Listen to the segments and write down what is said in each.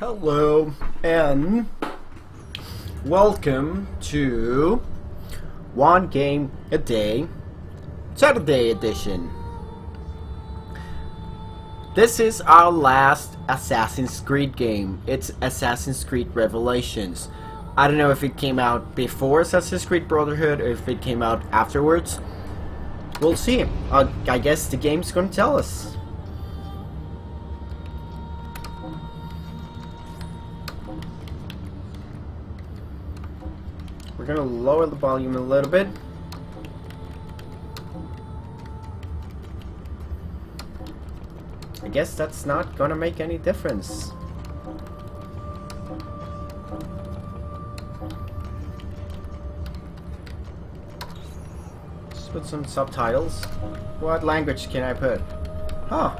Hello and welcome to One Game a Day Saturday edition. This is our last Assassin's Creed game. It's Assassin's Creed Revelations. I don't know if it came out before Assassin's Creed Brotherhood or if it came out afterwards. We'll see. I guess the game's gonna tell us. We're gonna lower the volume a little bit. I guess that's not gonna make any difference. Let's put some subtitles. What language can I put? Huh.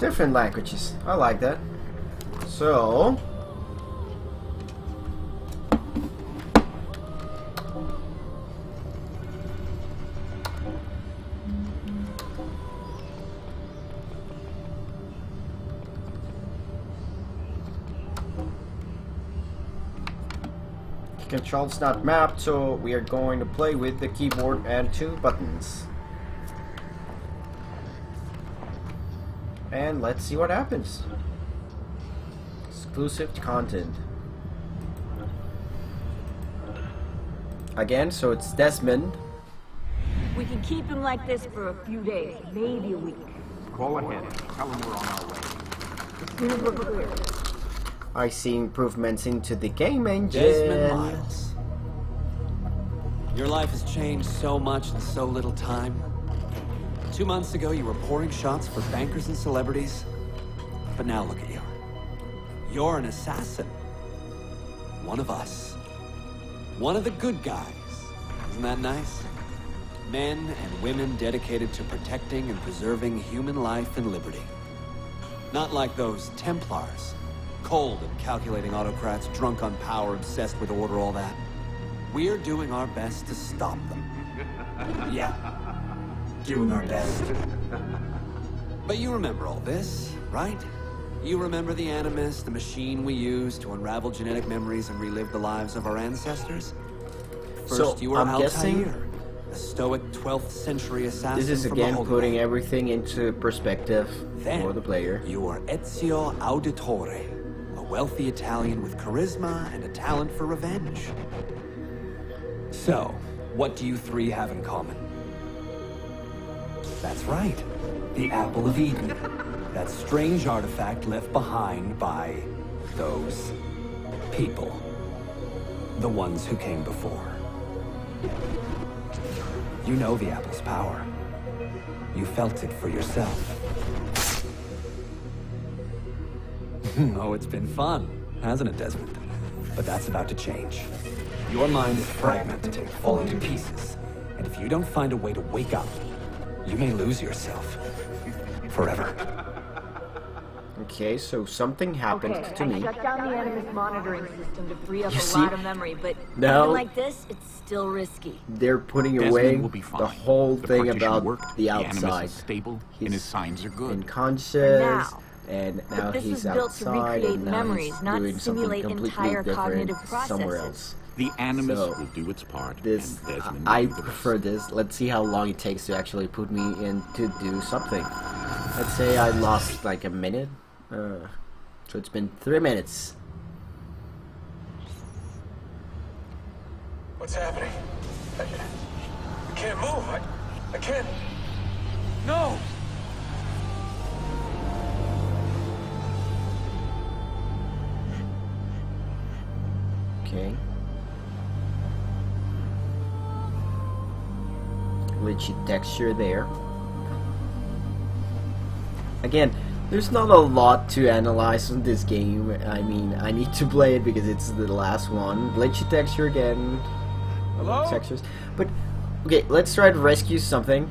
Different languages. I like that. So, the control's not mapped, so we are going to play with the keyboard and 2 buttons. And let's see what happens. Exclusive content. Again, so it's Desmond. We can keep him like this for a few days, maybe a week. Call ahead. Tell him we're on our way. As soon as we're clear. I see improvements into the game engine. Desmond Miles. Your life has changed so much in so little time. 2 months ago, you were pouring shots for bankers and celebrities. But now look at you. You're an assassin. One of us. One of the good guys. Isn't that nice? Men and women dedicated to protecting and preserving human life and liberty. Not like those Templars. Cold and calculating autocrats, drunk on power, obsessed with order, all that. We're doing our best to stop them. Yeah. Doing our best. But you remember all this, right? You remember the Animus, the machine we used to unravel genetic memories and relive the lives of our ancestors? First, you were Altair, a stoic 12th century assassin. This is again putting everything into perspective for the player. You are Ezio Auditore, a wealthy Italian with charisma and a talent for revenge. So, what do you three have in common? That's right, the Apple of Eden. That strange artifact left behind by those people. The ones who came before. You know the apple's power. You felt it for yourself. Oh, it's been fun, hasn't it, Desmond? But that's about to change. Your mind is fragmented and falling to pieces. And if you don't find a way to wake up, you may lose yourself. Forever. Okay, so something happened to me. I shut down the Animus monitoring system to free up You a lot of memory, but now, even like this, it's still risky. They're putting Desmond away will be fine. the whole The thing partition about worked, the Animus outside. is stable, He's and his signs are good. unconscious, Now. and now But this he's is built to outside, recreate and now memories, he's not doing something simulate completely entire different cognitive somewhere processes. else. The Animus So, will do its part, This, and Desmond I will do the prefer rest. this. Let's see how long it takes to actually put me in to do something. Let's say I lost like a minute. So it's been 3 minutes. What's happening? I can't move. I can't. No! Okay. Glitchy texture there. Again, there's not a lot to analyze on this game. I mean, I need to play it because it's the last one. Glitchy texture again. Hello? Textures. But, okay, let's try to rescue something.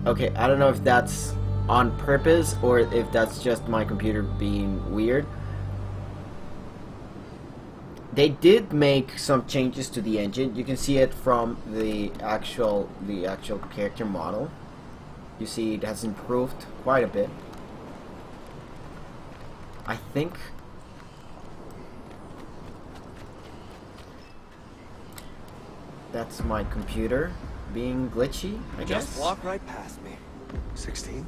Okay, I don't know if that's on purpose or if that's just my computer being weird. They did make some changes to the engine. You can see it from the actual character model. You see, it has improved quite a bit. I think that's my computer being glitchy, I guess. Just walk right past me. 16?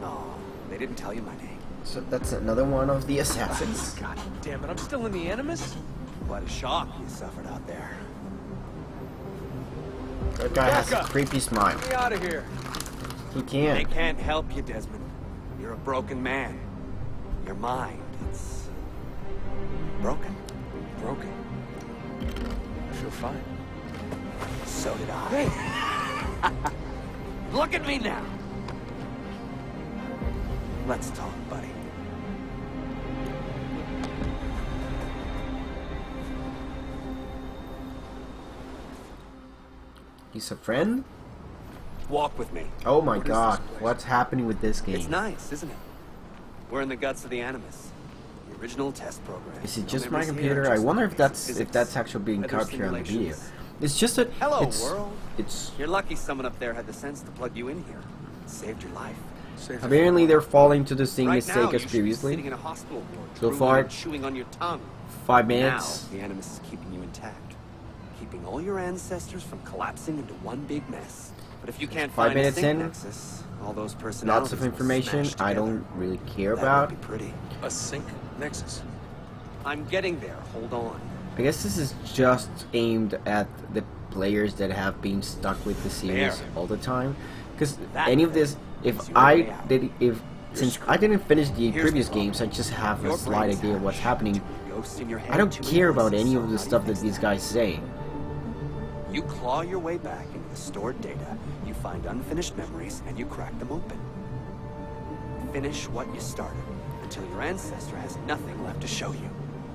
No, they didn't tell you my name. So that's another one of the assassins. God damn it, I'm still in the Animus? What a shock you suffered out there. That guy has a Rebecca! creepy smile. Get me out of here. He They can't. can't help you, Desmond. You're a broken man. Your mind, it's broken. Broken. I feel fine. So did I. Look at me now. Let's talk, buddy. He's a friend? Walk with me. Oh my What is god, this place? what's happening with this game? It's nice, isn't it? We're in the guts of the Animus. The original test program. Is it No just my memories here, computer? I just wonder if that's physics, actually being other captured on the video. simulations. It's just that Hello, it's world. it's You're lucky someone up there had the sense to plug you in here. It saved your life. Safe apparently they're falling to the same Right mistake now, as you should be sitting previously. in a hospital ward, So drooling far, and chewing on your tongue. 5 minutes. Now, the Animus is keeping you intact, keeping all your ancestors from collapsing into one big mess. But if you can't 5 find minutes a sync in, nexus, all those personalities Lots of will information smash I together. don't really care That about. would be pretty. A sync nexus. I'm getting there. Hold on. I guess this is just aimed at the players that have been stuck with the series There. all the time. Because That any of this, if is your I way out. did, if since I didn't finish the Here's previous the problem. games, I just have a Your slight brain's idea of what's hatched. happening. Ghosts in your head, I don't too care many about voices, any so of the how do you stuff that fix these that? guys say. You claw your way back into the stored data, you find unfinished memories, and you crack them open. Finish what you started, until your ancestor has nothing left to show you.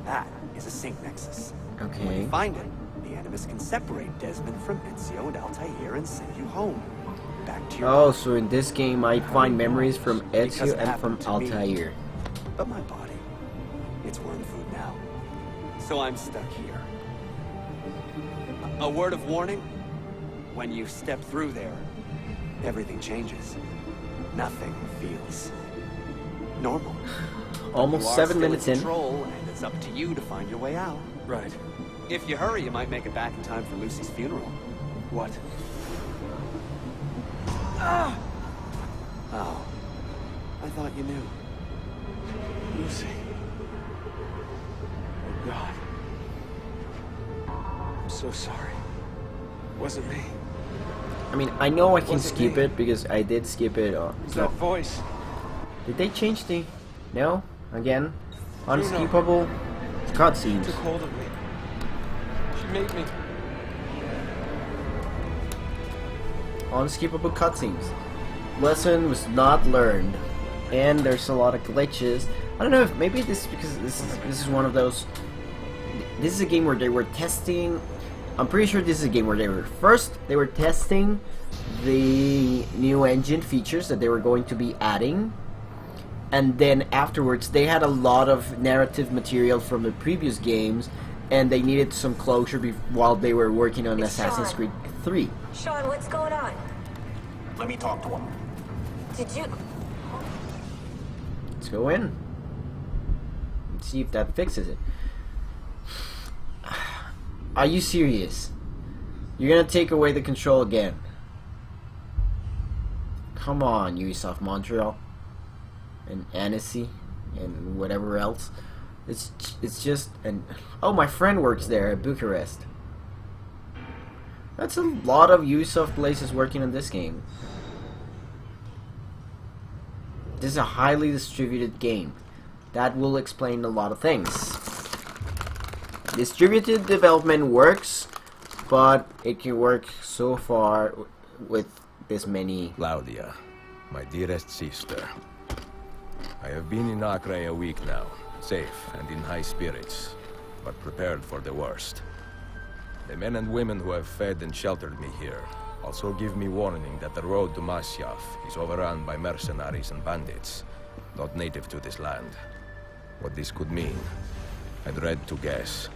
That is a sync nexus. When Okay. you find it, the Animus can separate Desmond from Ezio and Altair and send you home. Back to your Oh, body. so in this game I find memories from Because Ezio it and from happened to me. Altair. But my body, it's worm food now. So I'm stuck here. A word of warning? When you step through there, everything changes. Nothing feels normal. Almost You are 7 still minutes in in. control, and it's up to you to find your way out. Right. If you hurry, you might make it back in time for Lucy's funeral. What? Oh, I thought you knew. Lucy. Oh, God. I'm so sorry. Wasn't me. I mean, I know I can Wasn't skip me. it because I did skip it. It's No. that voice. Did they change the... No? Again? Bruno. Unskippable cutscenes. Took hold of me. She made me. Unskippable cutscenes. Lesson was not learned. And there's a lot of glitches. I don't know if maybe this is because this is one of those... This is a game where they were testing... I'm pretty sure this is a game where they were testing the new engine features that they were going to be adding. And then afterwards they had a lot of narrative material from the previous games and they needed some closure while they were working on It's Assassin's Sean. Creed 3. Sean, what's going on? Let me talk to him. Did you... Let's go in. Let's see if that fixes it. Are you serious? You're gonna take away the control again? Come on, Ubisoft Montreal and Annecy and whatever else. It's just and oh, my friend works there at Bucharest. That's a lot of Ubisoft places working on this game. This is a highly distributed game. That will explain a lot of things. Distributed development works, but it can work so far with this many. Claudia, my dearest sister. I have been in Acre a week now, safe and in high spirits, but prepared for the worst. The men and women who have fed and sheltered me here also give me warning that the road to Masyaf is overrun by mercenaries and bandits, not native to this land. What this could mean, I dread to guess.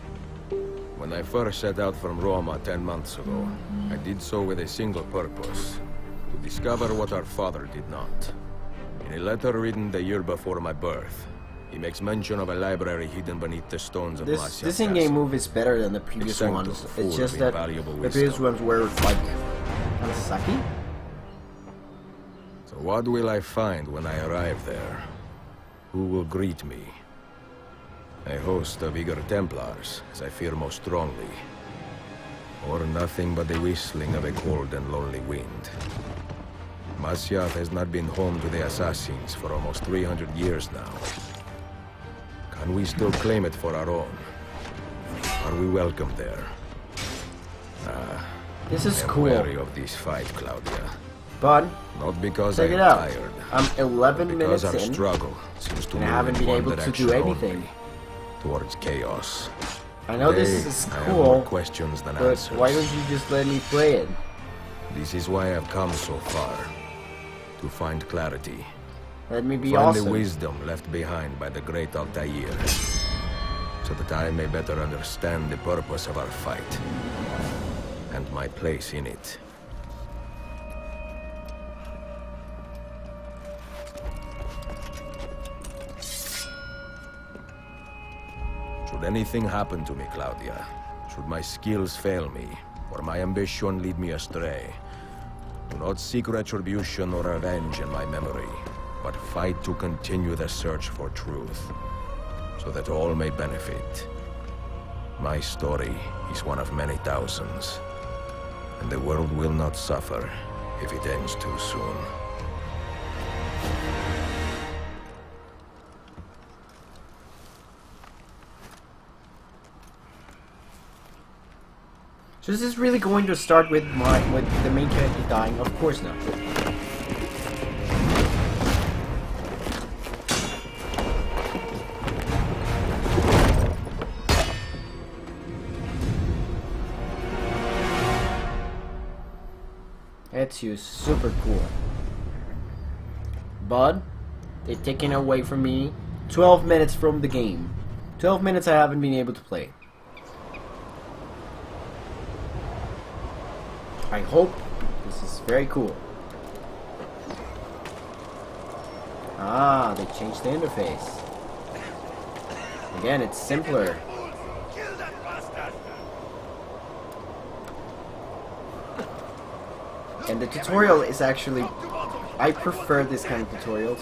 When I first set out from Roma 10 months ago, I did so with a single purpose: To discover what our father did not. In a letter written the year before my birth, he makes mention of a library hidden beneath the stones of This in-game move is better than the previous ones. It's just that the previous ones were like kind of sucky. So what will I find when I arrive there? Who will greet me? A host of eager Templars, as I fear most strongly. Or nothing but the whistling of a cold and lonely wind. Masyaf has not been home to the Assassins for almost 300 years now. Can we still claim it for our own? Are we welcome there? This is I am cool. wary of this fight, Claudia. But Not because check I'm it out. tired, I'm 11 but minutes because our in, struggle seems to and I move haven't in been one able to direction do anything. only, towards chaos. I know this Today, is I have more cool, questions than but answers. why don't you just let me play it? This is why I've come so far. To find clarity. Let me be Find awesome. the wisdom left behind by the great Altair. So that I may better understand the purpose of our fight. And my place in it. Should anything happen to me, Claudia, should my skills fail me, or my ambition lead me astray, do not seek retribution or revenge in my memory, but fight to continue the search for truth, so that all may benefit. My story is one of many thousands, and the world will not suffer if it ends too soon. So is this really going to start with the main character dying? Of course not. Ezio's super cool. But they've taken away from me 12 minutes from the game. 12 minutes I haven't been able to play. I hope this is very cool. Ah, they changed the interface. Again, it's simpler. And the tutorial is actually... I prefer this kind of tutorials.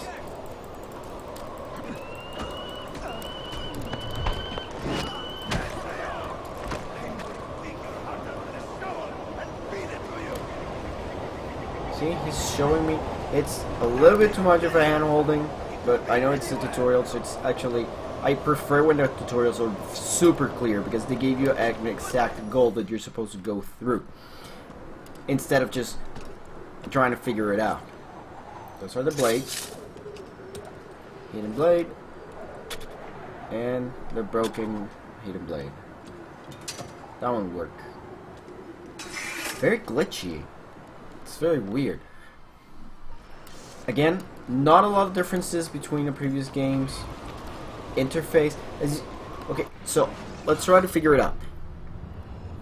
See, he's showing me. It's a little bit too much of a hand holding, but I know it's a tutorial, so it's actually... I prefer when the tutorials are super clear, because they give you an exact goal that you're supposed to go through, instead of just trying to figure it out. Those are the blades. Hidden blade. And the broken hidden blade. That one would work. Very glitchy. It's very weird. Again, not a lot of differences between the previous games. Interface is... Okay, so let's try to figure it out.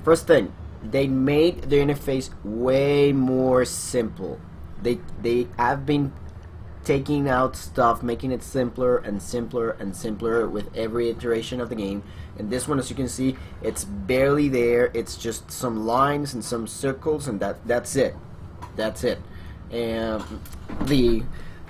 First thing, they made the interface way more simple. They have been taking out stuff, making it simpler and simpler and simpler with every iteration of the game. And this one, as you can see, it's barely there. It's just some lines and some circles, and that's it. That's it. And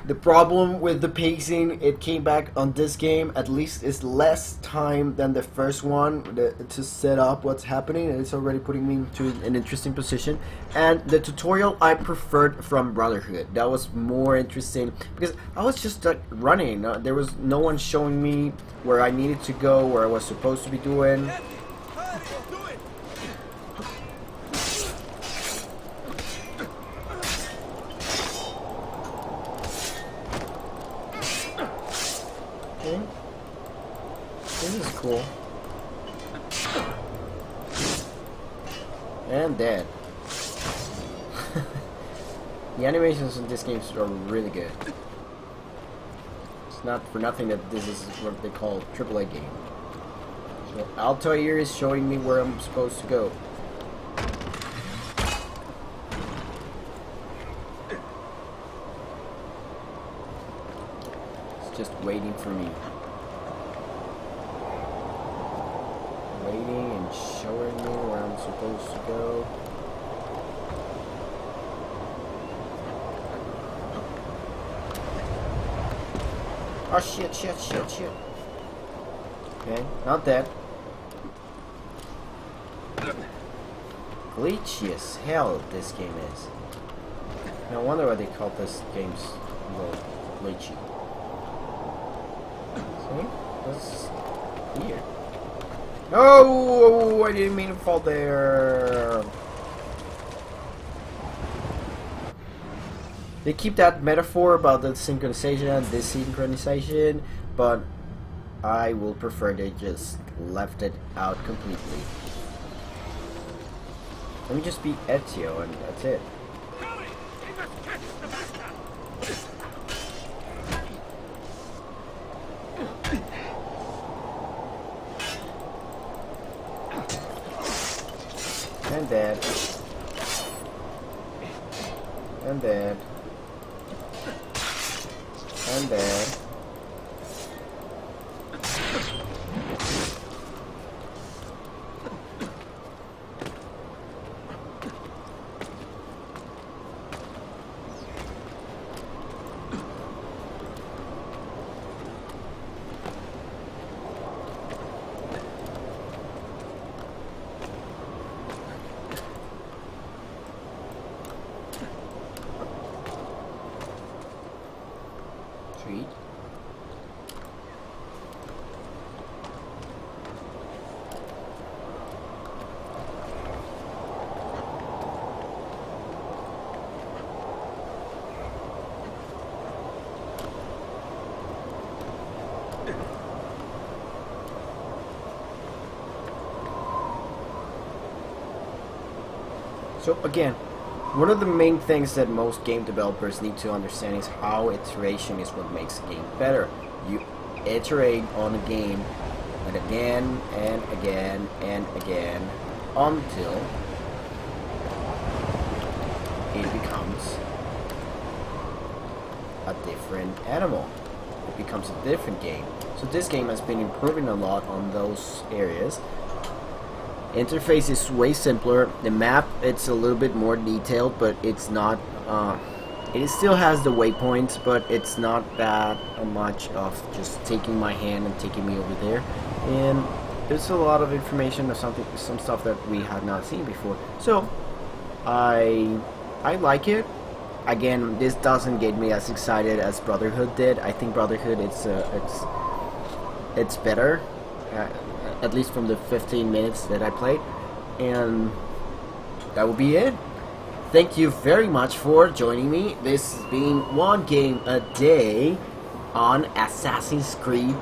the problem with the pacing, it came back on this game, at least is less time than the first one to set up what's happening, and it's already putting me into an interesting position. And the tutorial I preferred from Brotherhood. That was more interesting, because I was just running. There was no one showing me where I needed to go, where I was supposed to be doing. This is cool. And dead. The animations in this game are really good. It's not for nothing that this is what they call AAA game. So Altair is showing me where I'm supposed to go. just waiting for me. Waiting and showing me where I'm supposed to go. Oh shit, shit, shit, shit. Okay, not that. Glitchy as hell this game is. No wonder why they call this game's glitchy. See? That's weird. No! I didn't mean to fall there. They keep that metaphor about the synchronization and desynchronization, but I will prefer they just left it out completely. Let me just be Ezio and that's it. And dead. And dead. And dead. Treat. So again, one of the main things that most game developers need to understand is how iteration is what makes a game better. You iterate on a game and again and again and again until it becomes a different animal. It becomes a different game. So this game has been improving a lot on those areas. Interface is way simpler. The map, it's a little bit more detailed, but it's not it still has the waypoints, but it's not that much of just taking my hand and taking me over there. And there's a lot of information or some stuff that we had not seen before. So I like it. Again, this doesn't get me as excited as Brotherhood did. I think Brotherhood it's better. At least from the 15 minutes that I played. And that will be it. Thank you very much for joining me. This has been one game a day on Assassin's Creed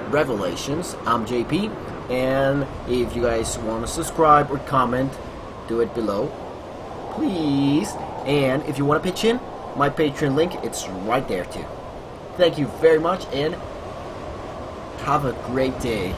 Revelations. I'm JP, and if you guys want to subscribe or comment, do it below, please. And if you want to pitch in, my Patreon link, it's right there too. Thank you very much, and have a great day.